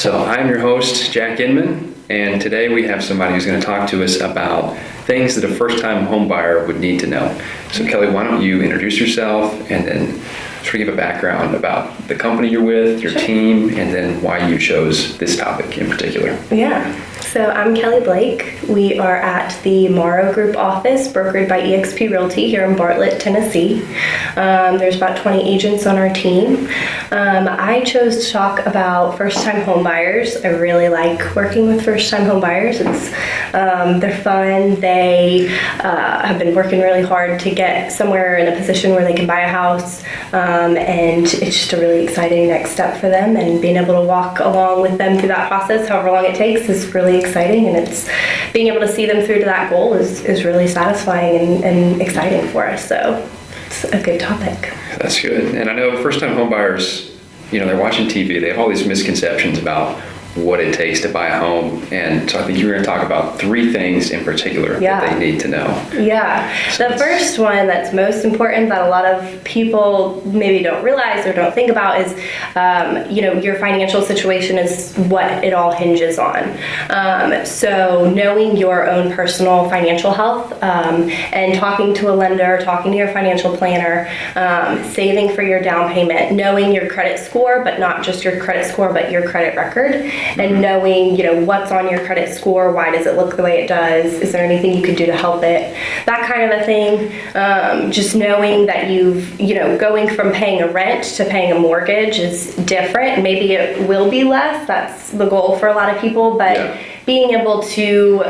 So I'm your host, Jack Inman, and today we have somebody who's going to talk to us about things that a first-time home buyer would need to know. So Kelly, why don't you introduce yourself and then sort of give a background about the company you're with, your team, and then why you chose this topic in particular. Yeah. So I'm Kelly Blake. We are at the Morrow Group office, brokered by eXp Realty here in Bartlett, Tennessee. There's about 20 agents on our team. I chose to talk about first-time home buyers. I really like working with first-time home buyers. They're fun. They have been working really hard to get somewhere in a position where they can buy a house, and it's just a really exciting next step for them, and being able to walk along with them through that process, however long it takes, is really exciting, and it's being able to see them through to that goal is really satisfying and exciting for us. So it's a good topic. That's good. And I know first-time home buyers, they're watching TV. They have all these misconceptions about what it takes to buy a home. And so I think you're going to talk about three things in particular that they need to know. Yeah. The first one that's most important that a lot of people maybe don't realize or don't think about is, your financial situation is what it all hinges on. So knowing your own personal financial health, and talking to a lender, talking to your financial planner, saving for your down payment, knowing your credit score, but not just your credit score, but your credit record. And knowing, what's on your credit score, why does it look the way it does, is there anything you could do to help it, that kind of a thing. Just knowing that going from paying a rent to paying a mortgage is different. Maybe it will be less, that's the goal for a lot of people, but being able to,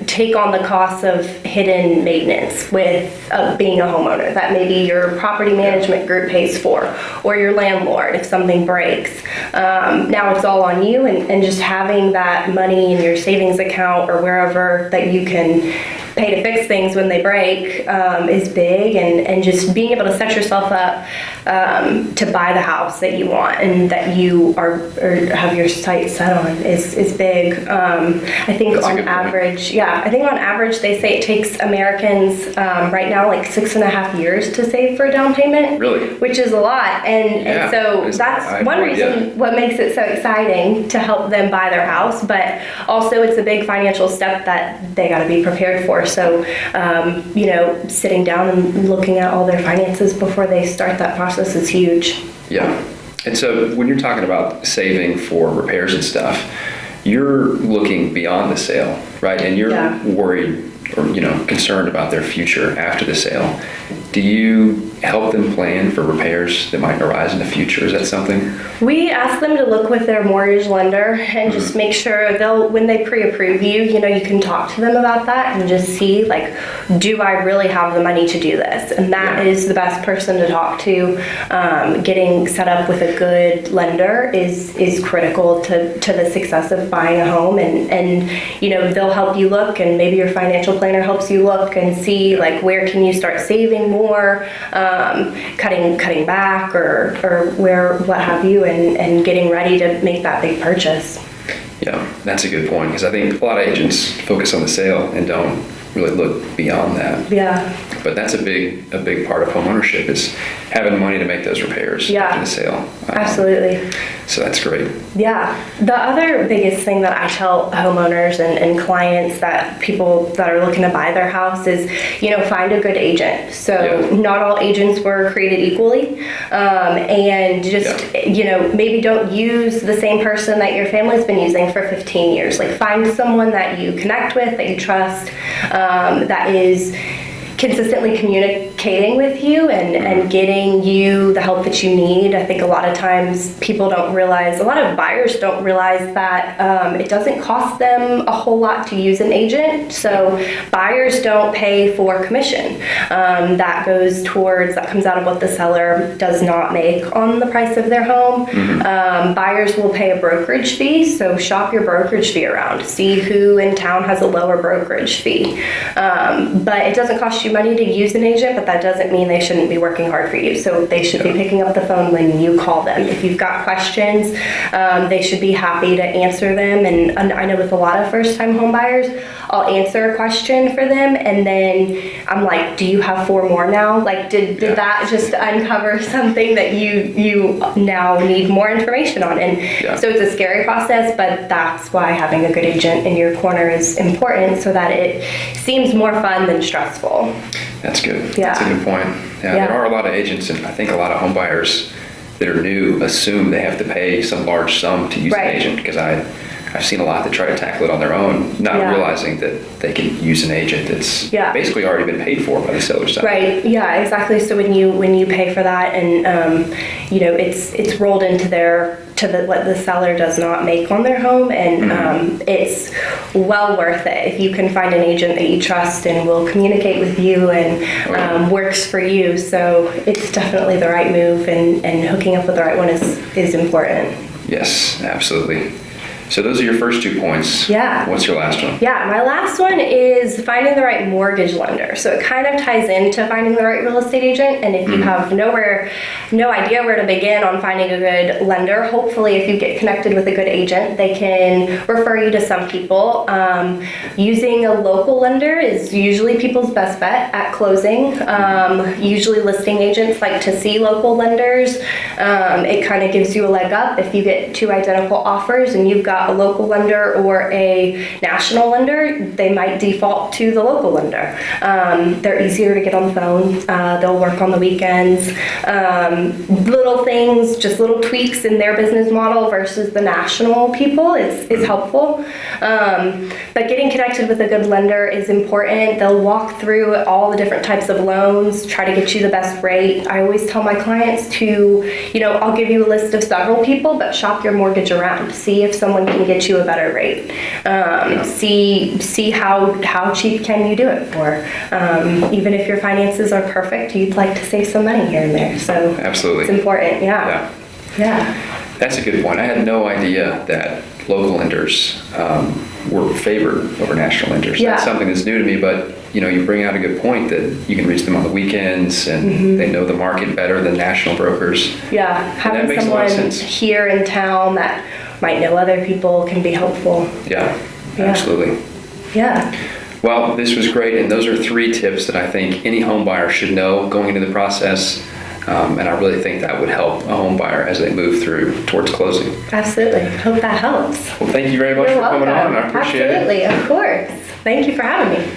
take on the costs of hidden maintenance with being a homeowner that maybe your property management group pays for, or your landlord if something breaks. Now it's all on you, and just having that money in your savings account or wherever that you can pay to fix things when they break is big, and just being able to set yourself up to buy the house that you want and that you are or have your sights set on is big. I think on average they say it takes Americans right now like 6.5 years to save for a down payment. Really? Which is a lot, and so that's one reason what makes it so exciting to help them buy their house, but also it's a big financial step that they got to be prepared for. So, sitting down and looking at all their finances before they start that process is huge. Yeah. And so when you're talking about saving for repairs and stuff, you're looking beyond the sale, right? And you're worried or, concerned about their future after the sale. Do you help them plan for repairs that might arise in the future? Is that something? We ask them to look with their mortgage lender and just make sure when they pre-approve you, you can talk to them about that and just see, do I really have the money to do this? And that is the best person to talk to. Getting set up with a good lender is critical to the success of buying a home, and they'll help you look, and maybe your financial planner helps you look and see where can you start saving more, cutting back or what have you, and getting ready to make that big purchase. Yeah, that's a good point, because I think a lot of agents focus on the sale and don't really look beyond that. Yeah. But that's a big part of homeownership, is having money to make those repairs after the sale. Absolutely. So that's great. Yeah. The other biggest thing that I tell homeowners and clients, that people that are looking to buy their house, is, find a good agent. So not all agents were created equally. And just, maybe don't use the same person that your family's been using for 15 years. Find someone that you connect with, that you trust, that is consistently communicating with you and getting you the help that you need. I think a lot of times people don't realize, a lot of buyers don't realize that it doesn't cost them a whole lot to use an agent. So buyers don't pay for commission. That comes out of what the seller does not make on the price of their home. Buyers will pay a brokerage fee, so shop your brokerage fee around. See who in town has a lower brokerage fee. But it doesn't cost you you money to use an agent, but that doesn't mean they shouldn't be working hard for you. So they should be picking up the phone when you call them. If you've got questions, they should be happy to answer them. And I know with a lot of first-time home buyers, I'll answer a question for them, and then I'm like, do you have 4 more now? Like, did that just uncover something that you now need more information on? And so it's a scary process, but that's why having a good agent in your corner is important, so that it seems more fun than stressful. That's good. Yeah. That's a good point. There are a lot of agents, and I think a lot of home buyers that are new assume they have to pay some large sum to use an agent, because I've seen a lot that try to tackle it on their own, not realizing that they can use an agent that's basically already been paid for by the seller's side. Right. Yeah. Exactly. So when you pay for that, and it's rolled into what the seller does not make on their home, and it's well worth it if you can find an agent that you trust and will communicate with you and works for you. So it's definitely the right move, and hooking up with the right one is important. Yes, absolutely. So those are your first 2 points. Yeah. What's your last one? Yeah, my last one is finding the right mortgage lender. So it kind of ties into finding the right real estate agent. And if you have no idea where to begin on finding a good lender, hopefully if you get connected with a good agent, they can refer you to some people. Using a local lender is usually people's best bet at closing. Usually listing agents like to see local lenders. It kind of gives you a leg up if you get 2 identical offers and you've got a local lender or a national lender. They might default to the local lender. They're easier to get on the phone. They'll work on the weekends. Little things, just little tweaks in their business model versus the national people is helpful. But getting connected with a good lender is important. They'll walk through all the different types of loans, try to get you the best rate. I always tell my clients to, I'll give you a list of several people, but shop your mortgage around. See if someone can get you a better rate. See how cheap can you do it for. Even if your finances are perfect, you'd like to save some money here and there. So absolutely, it's important. Yeah. That's a good point. I had no idea that local lenders were favored over national lenders. That's something that's new to me, but you bring out a good point that you can reach them on the weekends, and they know the market better than national brokers. Yeah, having someone here in town that might know other people can be helpful. Yeah, absolutely. Yeah. Well, this was great, and those are 3 tips that I think any home buyer should know going into the process. And I really think that would help a home buyer as they move through towards closing. Absolutely. Hope that helps. Well, thank you very much for coming on. I appreciate it. Absolutely. Of course. Thank you for having me.